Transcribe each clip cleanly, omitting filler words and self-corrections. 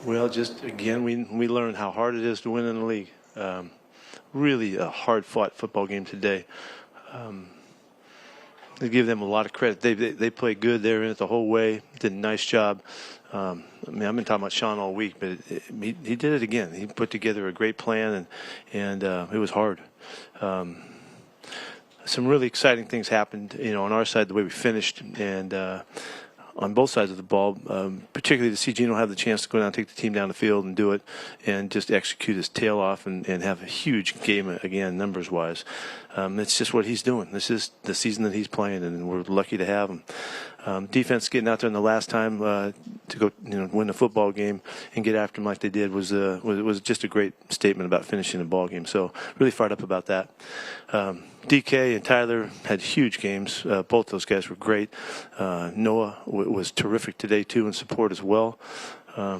Well, just again, we learned how hard it is to win in the league. Really a hard-fought football game today. I give them a lot of credit. They played good. They were in it the whole way. Did a nice job. I mean, I've been talking about Sean all week, but he did it again. He put together a great plan, and it was hard. Some really exciting things happened, on our side, the way we finished, and on both sides of the ball, particularly to see Gino have the chance to go down and take the team down the field and do it and just execute his tail off and have a huge game again, numbers-wise. It's just what he's doing. This is the season that he's playing, and we're lucky to have him. Defense getting out there in the last time to go, win the football game and get after him like they did was just a great statement about finishing the ball game. So really fired up about that. DK and Tyler had huge games. Both those guys were great. Noah was terrific today too in support as well. I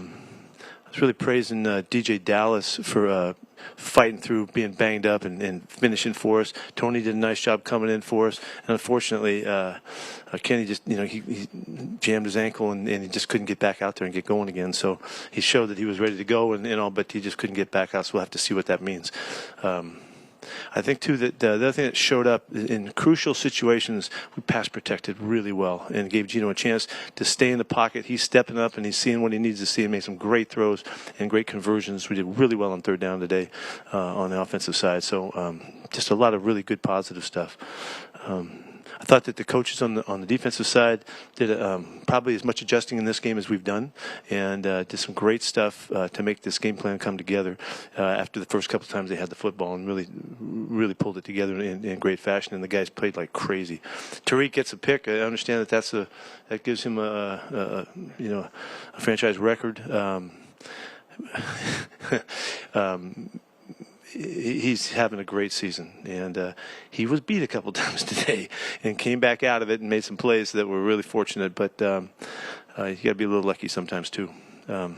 was really praising DJ Dallas for fighting through, being banged up and finishing for us. Tony did a nice job coming in for us, and unfortunately Kenny just he jammed his ankle and he just couldn't get back out there and get going again. So he showed that he was ready to go and all, but he just couldn't get back out. So we'll have to see what that means. I think, too, that the other thing that showed up in crucial situations, we pass protected really well and gave Gino a chance to stay in the pocket. He's stepping up and he's seeing what he needs to see and made some great throws and great conversions. We did really well on third down today on the offensive side. So just a lot of really good positive stuff. I thought that the coaches on the defensive side did probably as much adjusting in this game as we've done, and did some great stuff to make this game plan come together after the first couple of times they had the football, and really pulled it together in great fashion. And the guys played like crazy. Tariq gets a pick. I understand that gives him a franchise record. He's having a great season, and he was beat a couple times today and came back out of it and made some plays that were really fortunate, but you got to be a little lucky sometimes too. I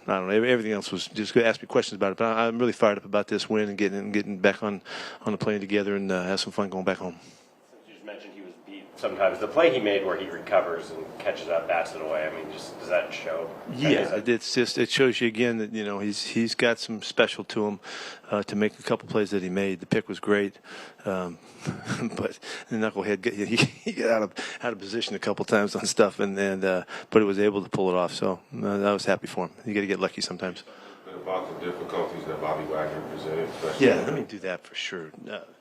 don't know, everything else was just going to ask me questions about it, but I'm really fired up about this win and getting back on the plane together and have some fun going back home. You just mentioned he was beat sometimes. The play he made where he recovers and catches up, bats it away, I mean, just does that show? Yeah, it shows you again that he's got some special to him to make a couple plays that he made. The pick was great, but the knucklehead he got out of position a couple times on stuff, but it was able to pull it off. So I was happy for him. You got to get lucky sometimes. About the difficulties that Bobby Wagner presented. Yeah, let me do that for sure.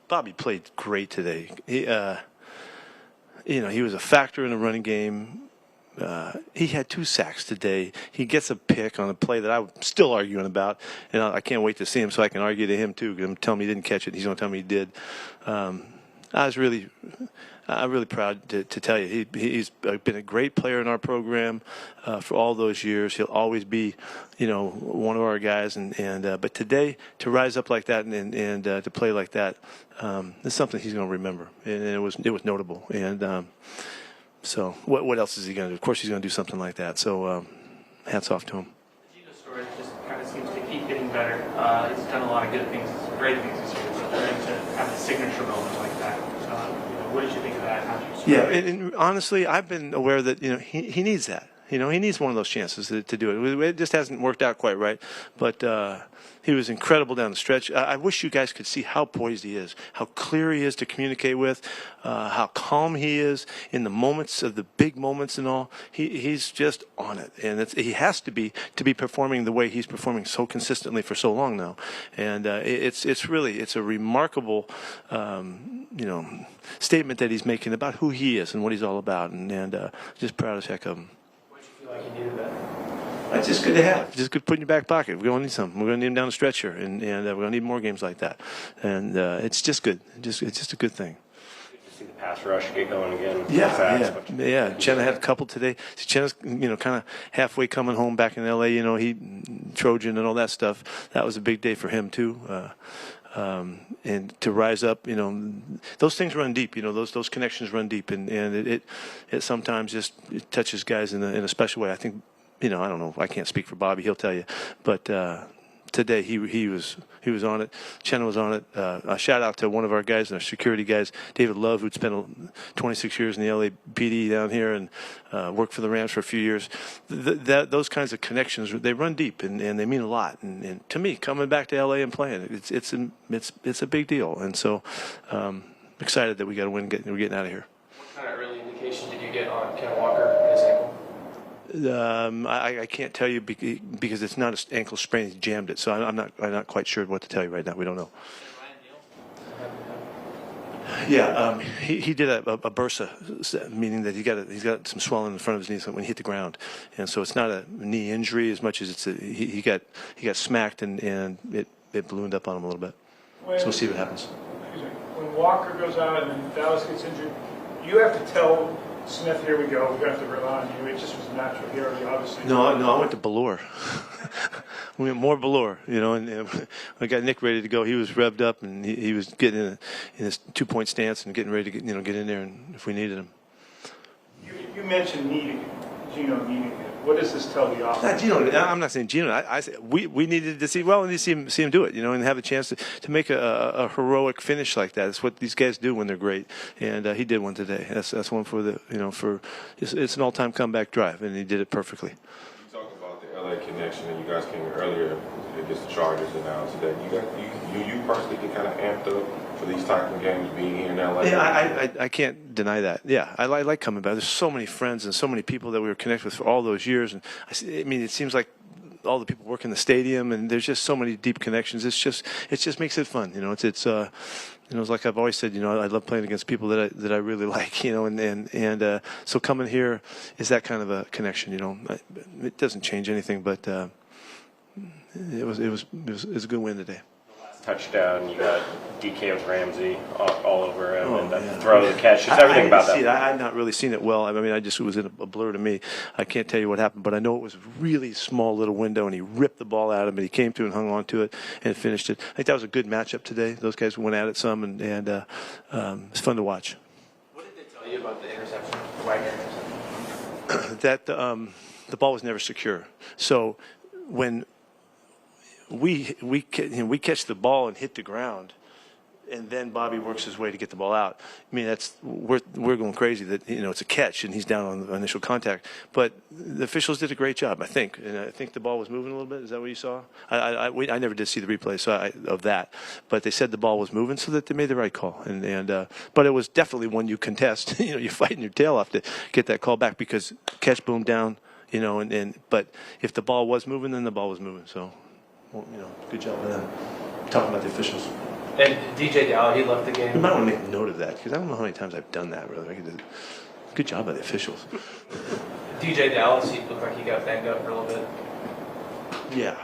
Bobby played great today. He was a factor in the running game. He had 2 sacks today. He gets a pick on a play that I'm still arguing about, and I can't wait to see him so I can argue to him too. Because I'm telling him he didn't catch it. He's going to tell me he did. I'm really proud to tell you he's been a great player in our program for all those years. He'll always be, one of our guys. But today to rise up like that and to play like that, is something he's going to remember. And it was notable. And so what else is he going to do? Of course he's going to do something like that. So hats off to him. The Gino story just kind of seems to keep getting better. He's done a lot of good things, great things this year, but then to have a signature moment like that. What did you think of that? How did you and honestly, I've been aware that he needs that. He needs one of those chances to do it. It just hasn't worked out quite right, but he was incredible down the stretch. I wish you guys could see how poised he is, how clear he is to communicate with, how calm he is in the moments of the big moments and all. He's just on it, and he has to be performing the way he's performing so consistently for so long now. And it's a remarkable statement that he's making about who he is and what he's all about, and just proud as heck of him. What did you feel like you needed that? It's just good to have. Just good to put in your back pocket. We're going to need something. We're going to need him down the stretch here, and we're going to need more games like that. And it's just good. It's just a good thing. Good to see the pass rush get going again. Yeah. Chenna had a couple today. Chenna's kind of halfway coming home back in L.A. He Trojan and all that stuff. That was a big day for him too. And to rise up, those things run deep. Those connections run deep, and it sometimes just touches guys in a special way. I think. I don't know. I can't speak for Bobby. He'll tell you. But to today he was on it. Chen was on it. A shout out to one of our guys, our security guys, David Love, who'd spent 26 years in the LAPD down here and worked for the Rams for a few years. Those kinds of connections, they run deep and they mean a lot. And to me, coming back to LA and playing, it's a big deal. And so excited that we got to win. We're getting out of here. What kind of early indication did you get on Ken Walker and his ankle? I can't tell you because it's not an ankle sprain. He jammed it, so I'm not quite sure what to tell you right now. We don't know. Yeah, he did a bursa, meaning that he's got some swelling in front of his knee when he hit the ground, and so it's not a knee injury as much as it's he got smacked and it ballooned up on him a little bit. So we'll see what happens. When Walker goes out and then Dallas gets injured, you have to tell Smith, here we go, we're going to have to rely on you. It just was natural here, obviously. No, I went to Ballore. We went more Ballore, and I got Nick ready to go. He was revved up, and he was getting in his 2-point stance and getting ready to get in there and if we needed him. You mentioned Geno needing it. What does this tell the offense? I'm not saying Geno. I say we needed to see him do it, and have a chance to make a heroic finish like that. That's what these guys do when they're great, and he did one today. That's one for it's an all-time comeback drive, and he did it perfectly. You talked about the LA connection, and you guys came earlier against the Chargers, and now today, you personally get kind of amped up for these type of games being here in LA. Yeah, I can't deny that. Yeah, I like coming back. There's so many friends and so many people that we were connected with for all those years, and I mean, it seems like all the people work in the stadium, and there's just so many deep connections. It just makes it fun. It's like I've always said. I love playing against people that I really like. And so coming here is that kind of a connection. It doesn't change anything, but it was a good win today. Touchdown, you got DK with Ramsey all over him, and the throw, the catch, just everything about that. I had not really seen it well. I mean, it was in a blur to me. I can't tell you what happened, but I know it was a really small little window, and he ripped the ball out of him, and he came to and hung on to it and finished it. I think that was a good matchup today. Those guys went at it some, and it's fun to watch. What did they tell you about the interception, Wagner interception? That the ball was never secure. So when we catch the ball and hit the ground, and then Bobby works his way to get the ball out. I mean, we're going crazy that it's a catch and he's down on the initial contact. But the officials did a great job, I think, and I think the ball was moving a little bit. Is that what you saw? I never did see the replay of that, but they said the ball was moving, so that they made the right call. But it was definitely one you contest. You're fighting your tail off to get that call back because catch, boom, down. But if the ball was moving, then the ball was moving. So. Good job of them. Talking about the officials. And DJ Dow, he left the game. You might want to make a note of that because I don't know how many times I've done that. Really, good job by the officials. DJ Dallas, he looked like he got banged up for a little bit. Yeah.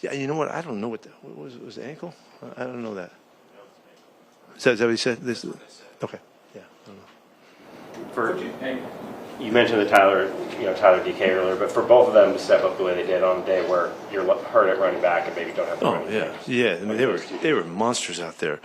Yeah. You know what? I don't know what was the ankle. I don't know that. Is that what he said? Okay. Yeah. I don't know. You mentioned the Tyler DK earlier, but for both of them to step up the way they did on a day where you're hurt at running back and maybe don't have to run anything. Yeah. I mean, they were monsters out there,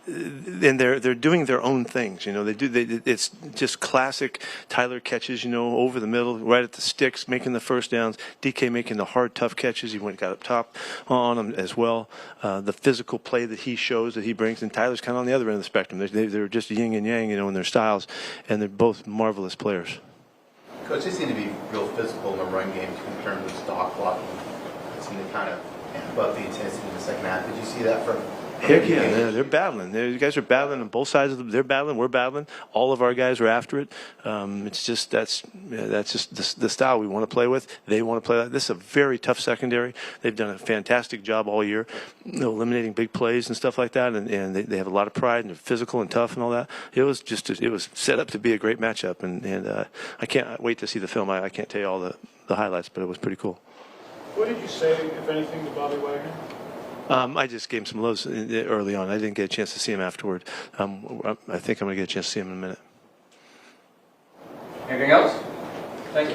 and they're doing their own things. It's just classic Tyler catches. Over the middle, right at the sticks, making the first downs. DK making the hard, tough catches. He got up top on them as well. The physical play that he shows, that he brings, and Tyler's kind of on the other end of the spectrum. They're just yin and yang, in their styles, and they're both marvelous players. Coach, they seem to be real physical in the run game in terms of stock blocking. It seemed to kind of amp up the intensity in the second half. Did you see that from? Heck yeah, they're battling. You guys are battling on both sides of them. They're battling. We're battling. All of our guys are after it. It's just that's just the style we want to play with. They want to play that. This is a very tough secondary. They've done a fantastic job all year, eliminating big plays and stuff like that. And they have a lot of pride and they're physical and tough and all that. It was set up to be a great matchup. And I can't wait to see the film. I can't tell you all the highlights, but it was pretty cool. What did you say, if anything, to Bobby Wagner? I just gave him some lows early on. I didn't get a chance to see him afterward. I think I'm going to get a chance to see him in a minute. Anything else? Thank you.